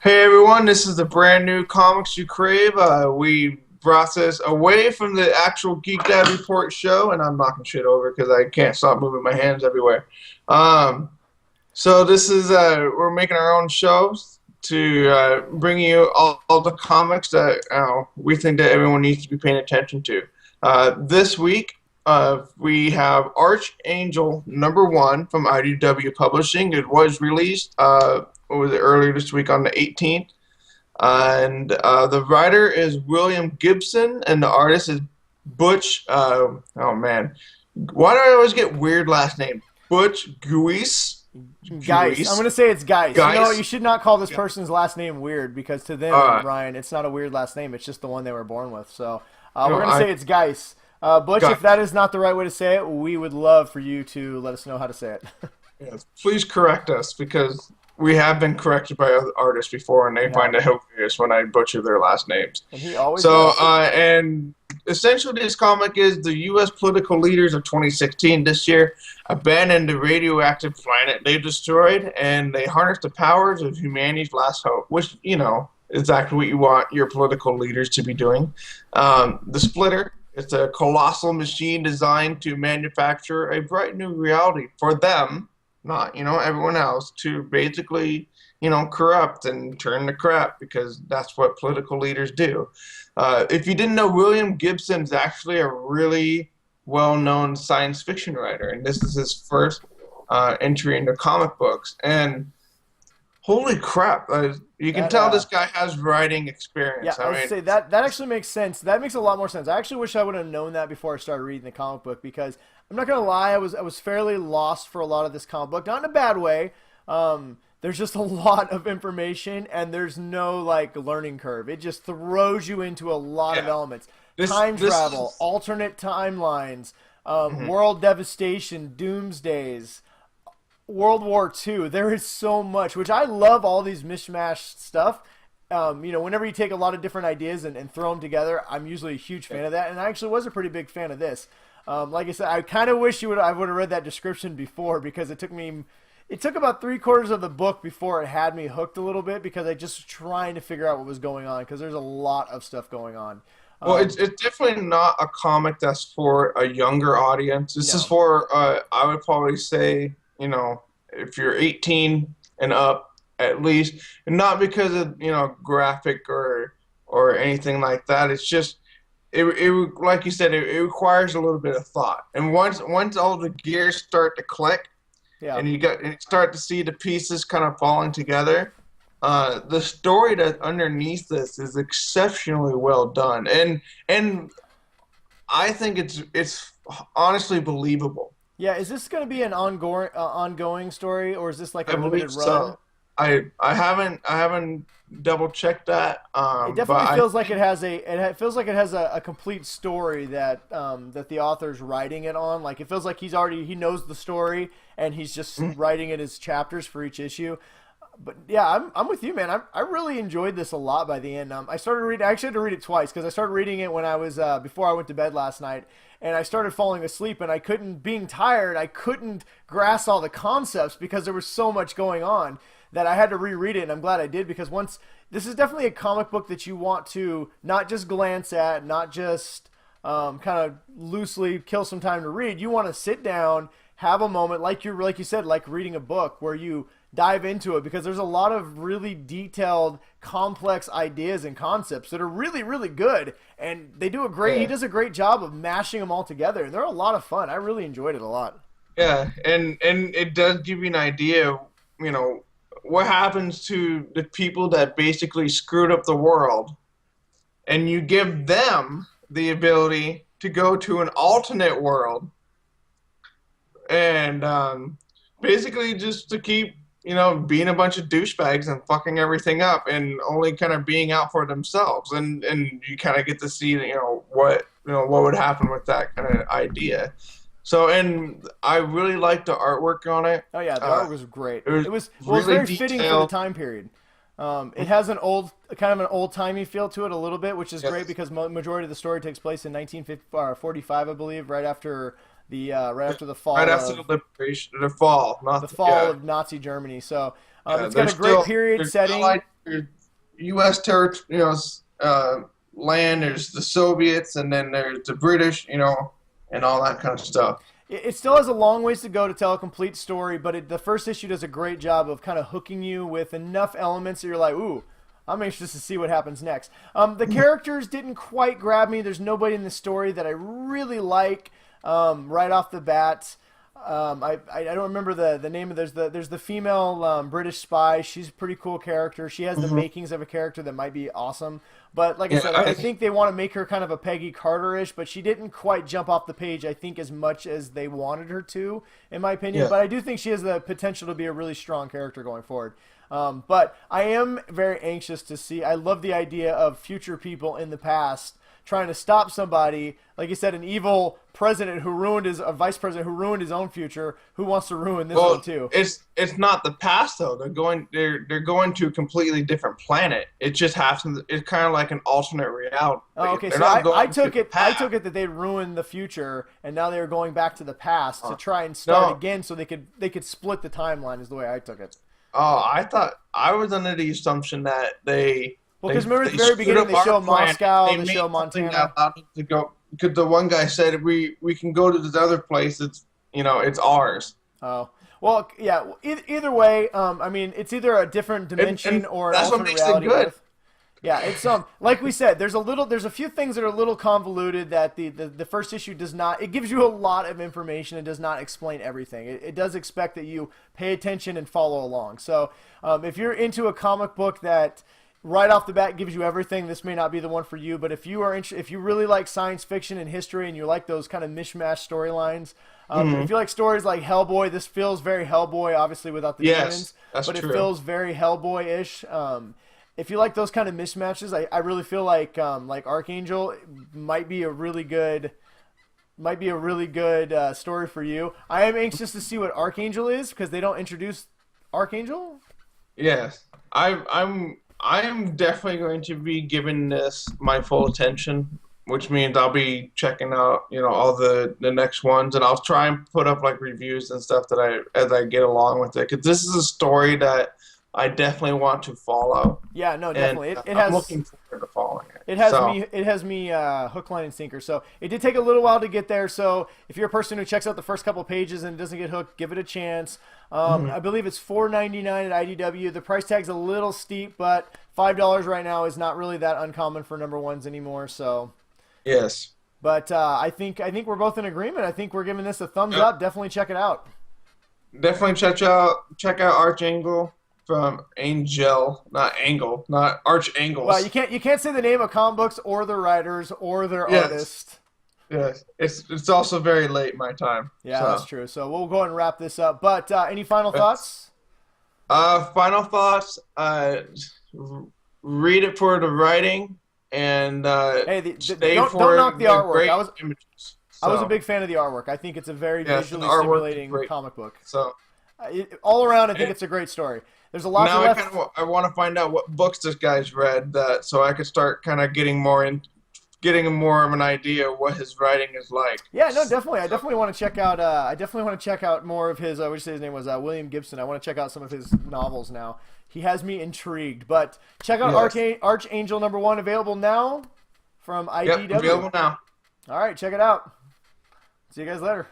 Hey everyone, this is the brand new Comics You Crave. We brought this away from the actual Geek Dad Report show, and I'm knocking shit over because I can't stop moving my hands everywhere. Um, so this is we're making our own shows to bring you all the comics that we think that everyone needs to be paying attention to. This week we have Archangel #1 from IDW Publishing. It was released. What was it, earlier this week on the 18th. And the writer is William Gibson, and the artist is Butch. Oh man, why do I always get weird last name? Butch Guice. Geis. I'm going to say it's Geis. Geis? You know, you should not call this person's last name weird because to them, Ryan, it's not a weird last name. It's just the one they were born with. So we're going to say it's Geis. Butch, if that is not the right way to say it, we would love for you to let us know how to say it. Yes, please correct us because we have been corrected by other artists before, and they find it hilarious when I butcher their last names. And he always and essentially this comic is the U.S. political leaders of 2016 this year abandoned the radioactive planet they destroyed, and they harnessed the powers of humanity's last hope, which, you know, is exactly what you want your political leaders to be doing. The Splitter, it's a colossal machine designed to manufacture a bright new reality for them, not, you know, everyone else, to basically, you know, corrupt and turn to crap, because that's what political leaders do. If you didn't know, William Gibson's actually a really well-known science fiction writer, and this is his first entry into comic books. And holy crap, you can tell this guy has writing experience. Yeah, I would say that actually makes sense. That makes a lot more sense. I actually wish I would have known that before I started reading the comic book, because I'm not gonna lie, I was fairly lost for a lot of this comic book, not in a bad way. There's just a lot of information, and there's no like learning curve. It just throws you into a lot of elements: time travel, alternate timelines, world devastation, doomsdays, World War II. There is so much, which I love. All these mishmash stuff. You know, whenever you take a lot of different ideas and throw them together, I'm usually a huge fan of that, and I actually was a pretty big fan of this. Like I said, I kind of wish I would have read that description before, because it took about 3/4 of the book before it had me hooked a little bit, because I just was trying to figure out what was going on, because there's a lot of stuff going on. Well, it's definitely not a comic that's for a younger audience. This is for, I would probably say, you know, if you're 18 and up, at least, and not because of, you know, graphic or anything like that. It's just it like you said, it requires a little bit of thought. And once all the gears start to click, and you start to see the pieces kind of falling together, the story that's underneath this is exceptionally well done, and I think it's honestly believable. Yeah, is this going to be an ongoing story, or is this like a limited run? So. I haven't double checked that. It definitely feels like it feels like it has a complete story that that the author's writing it on. Like, it feels like he knows the story, and he's just writing it as chapters for each issue. But yeah, I'm with you, man. I really enjoyed this a lot by the end. I started reading. I actually had to read it twice, because I started reading it when I was before I went to bed last night, and I started falling asleep, and being tired, I couldn't grasp all the concepts because there was so much going on that I had to reread it, and I'm glad I did, because this is definitely a comic book that you want to not just glance at, not just kind of loosely kill some time to read. You want to sit down, have a moment, like you said, like reading a book, where you dive into it, because there's a lot of really detailed, complex ideas and concepts that are really, really good, and he does a great job of mashing them all together, and they're a lot of fun. I really enjoyed it a lot. Yeah, and it does give you an idea, you know, what happens to the people that basically screwed up the world, and you give them the ability to go to an alternate world, and basically just to keep, you know, being a bunch of douchebags and fucking everything up, and only kind of being out for themselves, and you kind of get to see, you know, what would happen with that kind of idea. So, and I really liked the artwork on it. Oh yeah, the art was great. It was really very detailed. fitting for the time period. It has kind of an old-timey feel to it a little bit, which is great, because majority of the story takes place in 1945, I believe, right after the fall. Right after the liberation, the fall, not the fall of Nazi Germany. So it's got a great period setting. there's U.S. territory, land. There's the Soviets, and then there's the British, and all that kind of stuff. It still has a long ways to go to tell a complete story, but the first issue does a great job of kind of hooking you with enough elements that you're like, ooh, I'm anxious to see what happens next. The characters didn't quite grab me. There's nobody in the story that I really like right off the bat. I don't remember the name of there's the female British spy. She's a pretty cool character. She has the makings of a character that might be awesome. But like I said, I think they want to make her kind of a Peggy Carter-ish, but she didn't quite jump off the page, I think, as much as they wanted her to, in my opinion. Yeah. But I do think she has the potential to be a really strong character going forward. But I am very anxious to see. I love the idea of future people in the past trying to stop somebody, like you said, an evil president who ruined a vice president who ruined his own future, who wants to ruin this one too. It's not the past though. They're going to a completely different planet. It just happens. It's kind of like an alternate reality. Oh, okay. So I took it that they ruined the future, and now they were going back to the past to try and start again, so they could split the timeline. Is the way I took it. Oh, I was under the assumption that they. Well, because remember at the very beginning they show Moscow, they show Montana. To go, because the one guy said we can go to this other place. It's it's ours. Oh well, yeah. Either way, I mean, it's either a different dimension or an alternate reality. Good. Yeah, it's like we said, there's a few things that are a little convoluted that the first issue does not. It gives you a lot of information. It does not explain everything. It does expect that you pay attention and follow along. So if you're into a comic book that right off the bat gives you everything, this may not be the one for you. But if you really like science fiction and history and you like those kind of mishmash storylines, if you like stories like Hellboy, this feels very Hellboy, obviously without the demons, but it feels very Hellboy-ish. If you like those kind of mismatches, I really feel like Archangel might be a really good story for you. I am anxious to see what Archangel is because they don't introduce Archangel. Yes, I'm definitely going to be giving this my full attention, which means I'll be checking out, all the next ones, and I'll try and put up like reviews and stuff as I get along with it, because this is a story that I definitely want to follow. Yeah, no, definitely. I'm looking forward to following it. It has me hook, line, and sinker. So it did take a little while to get there. So if you're a person who checks out the first couple pages and doesn't get hooked, give it a chance. I believe it's $4.99 at IDW. The price tag's a little steep, but $5 right now is not really that uncommon for number ones anymore. So yes. But I think we're both in agreement. I think we're giving this a thumbs up. Definitely check it out. Definitely check out Archangel. From Angel, not Angle, not Archangels. Well, you can't say the name of comic books or their writers or their artist. Yes, it's also very late my time. Yeah, so. That's true. So we'll go ahead and wrap this up. But any final thoughts? Final thoughts. Read it for the writing and don't knock the artwork. I was a big fan of the artwork. I think it's a very visually stimulating comic book. So all around, I think it's a great story. There's a lot left. I want to find out what books this guy's read, so I could start kind of getting more of an idea of what his writing is like. Yeah, no, definitely. I definitely want to check out. I definitely want to check out more of his. What did you say his name was? William Gibson. I want to check out some of his novels now. He has me intrigued. But check out Archangel #1, available now from IDW. Yep, available now. All right, check it out. See you guys later.